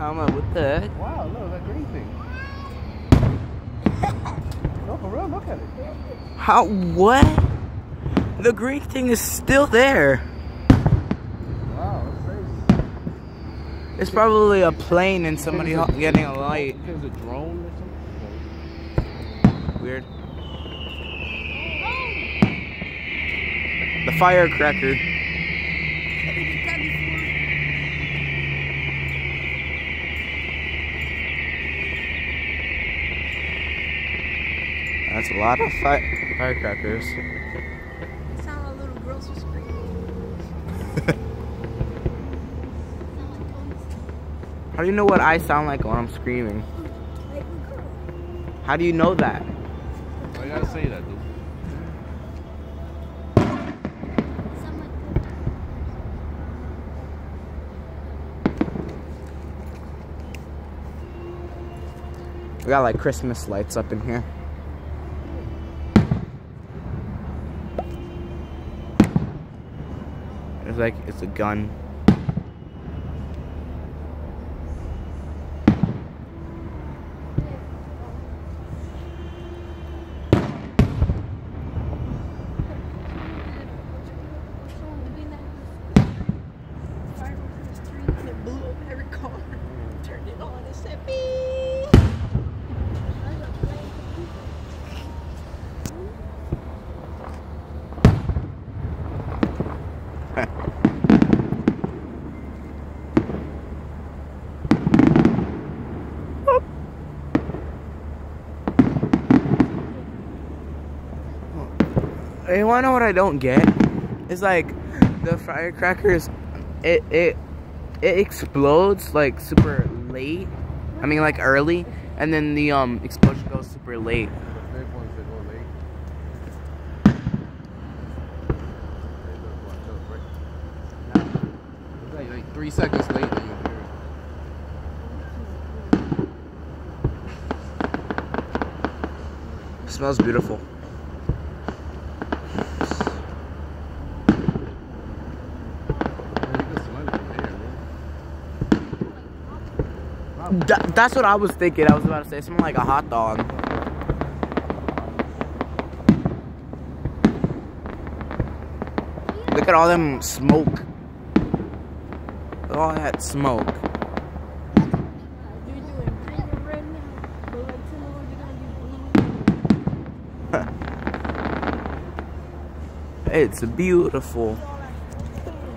I'm like, what the heck? Wow, look, that green thing. No, for real, look at it. How? What? The green thing is still there. Wow, that's crazy. It's probably a plane and somebody getting a light. There's a drone or something. Weird. The firecracker. That's a lot of firecrackers. Sound like little girls are screaming. How do you know what I sound like when I'm screaming? Like a girl. How do you know that? Why you gotta say that, dude? Sound like We got like Christmas lights up in here. It's like it's a gun. You wanna know what I don't get? It's like the firecrackers, it explodes like super late. I mean like early, and then the explosion goes super late. The big ones that go late. Like 3 seconds late, then you hear It smells beautiful. That's what I was thinking. I was about to say something like a hot dog. Look at all them smoke. Look at all that smoke. It's beautiful.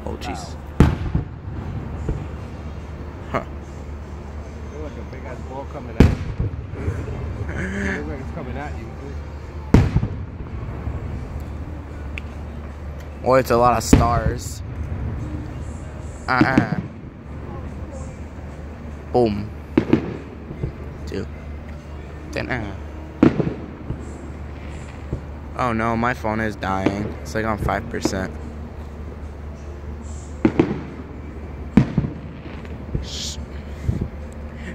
Oh jeez. like a big ass ball coming at you. It looks like it's coming at you. Oh, it's a lot of stars. Boom. 2. Then Oh no, my phone is dying. It's like on 5%.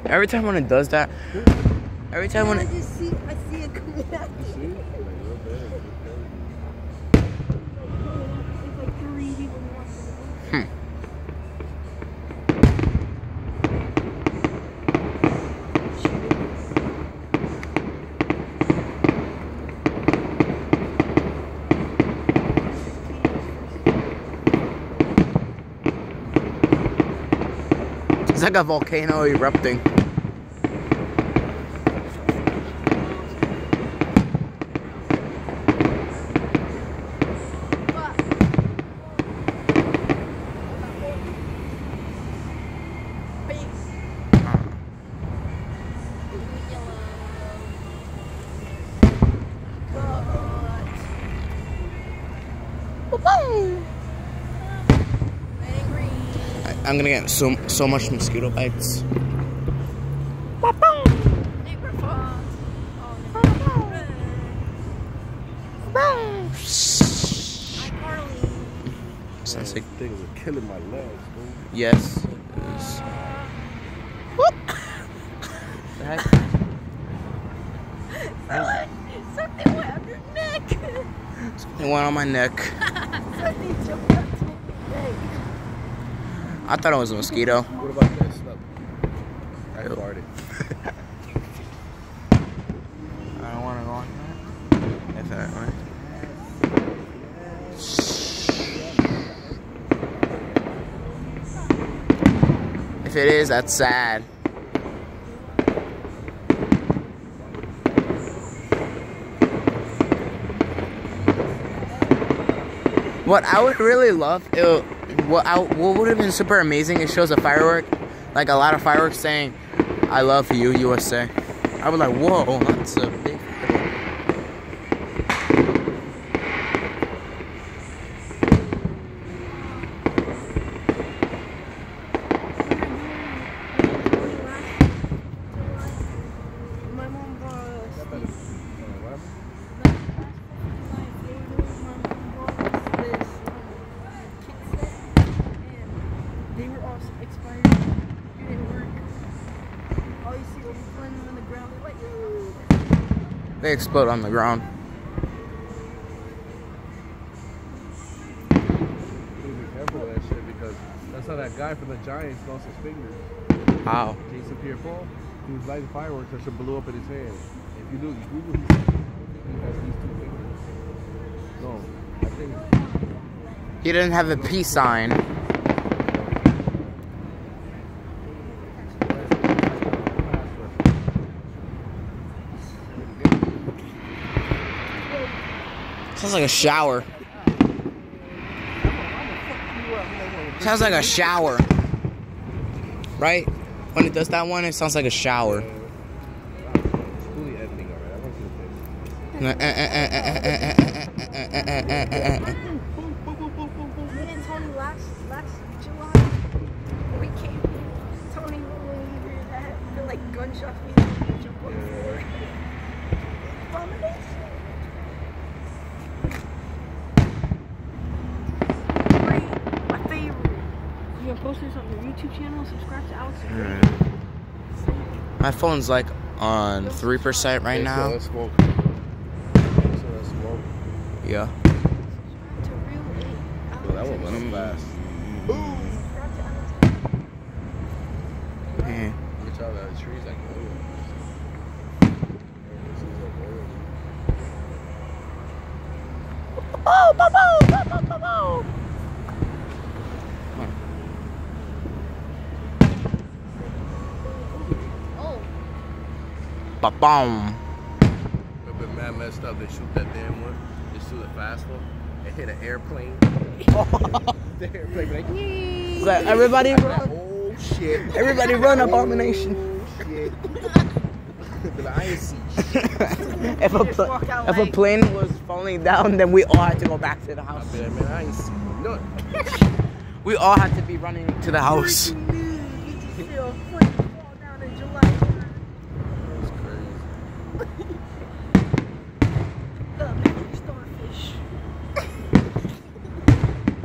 Every time when it does that, every time when it... I see it coming at you. It's like 3 people watching. It's like a volcano erupting. I'm gonna get so much mosquito bites. Sounds like things are killing my legs, dude. Yes. It is. What the heck? Something went on your neck. Something went on my neck. Something jumped up to your neck. I thought it was a mosquito. What about this? Look. I farted. I don't want to go on that. If that right. If it is, that's sad. What I would really love, what would have been super amazing, it shows a firework, like a lot of fireworks saying, "I love you, USA." I was like, whoa, that's a big. They explode on the ground. Be careful with that shit because that's how that guy from the Giants lost his fingers. How? Jason Pierre-Paul. He was lighting fireworks that should blew up in his hand. If you look, you Google, he has these two fingers. No, I think He didn't have a peace sign. Sounds like a shower. Sounds like a shower. Right? When it does that one, it sounds like a shower. Last July, we came. Tony, when we heard that, the like gunshot, we jump on the floor. Abomination. My favorite. You gonna post this on your YouTube channel? Subscribe to Alex. My phone's like on 3% right now. Let's smoke. Yeah. To real Well, that one went fast. Yeah. Good job at the trees like Oh, babo, babo, babo. Ba-boom. I've been mad messed up. They shoot that damn one. They shoot a fast one. It hit an airplane. The airplane be like, It's like, everybody run. oh shit. Everybody run, Abomination. Oh shit. But I ain't see shit. If a plane was falling down, then we all had to go back to the house. I be like, man, I ain't see nothing. We all had to be running to the house.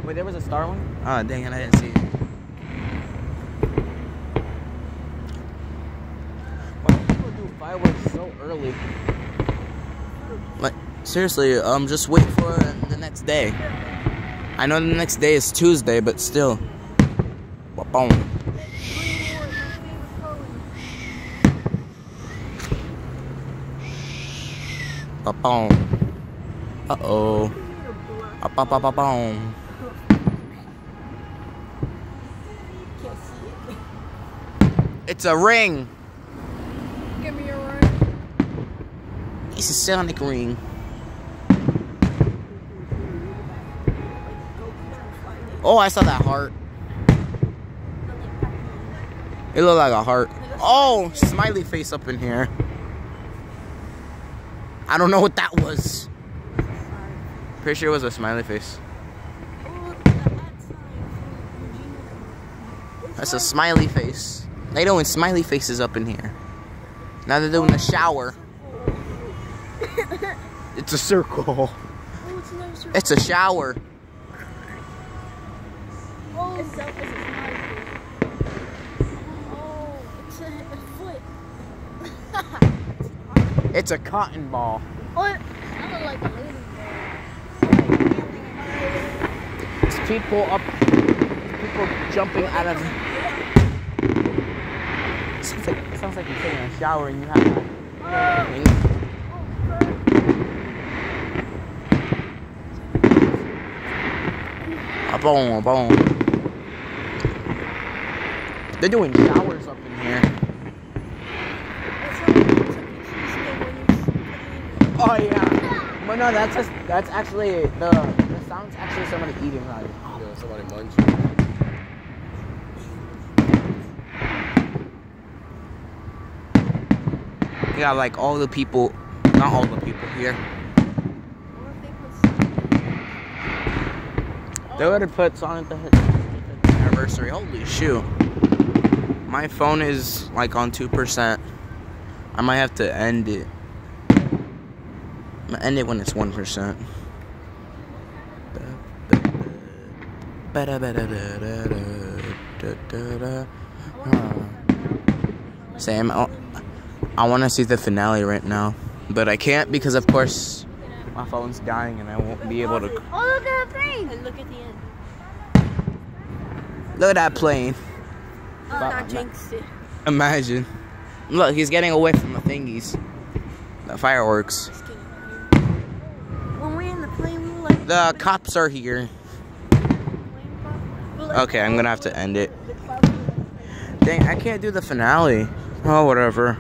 Wait, there was a star one? Oh, dang it, I didn't see it. Why do people do fireworks so early? Like, seriously, just wait for the next day. I know the next day is Tuesday, but still. Boom. Boom. Uh-oh. Boom. It's a ring. Give me a ring. It's a sonic ring. Oh, I saw that heart. It looked like a heart. Oh, smiley face up in here. I don't know what that was. Pretty sure it was a smiley face. That's a smiley face. They doing smiley faces up in here. Now they're doing the shower. It's a circle. It's a shower. Oh, it's a foot. It's a cotton ball. Oh, I look like a lady. It's people jumping out of. It sounds like you're taking a shower and you have that. Boom, boom. They're doing showers up in here. Oh yeah. But no, that's actually the sound's actually somebody eating right. Yeah, somebody munching. You got like all the people, not all the people here. They would have put Sonic the Hedgehog anniversary. Holy shoot. My phone is like on 2%. I might have to end it. I'm gonna end it when it's 1%. Sam, I want to see the finale right now, but I can't because, of course, my phone's dying and I won't be able to. Oh, look at the plane! And look at the end. Look at that plane. Oh, not jinxed it. Imagine. Look, he's getting away from the thingies. The fireworks. When we're in the plane, we were like... The cops are here. Okay, I'm gonna have to end it. Dang, I can't do the finale. Oh, whatever.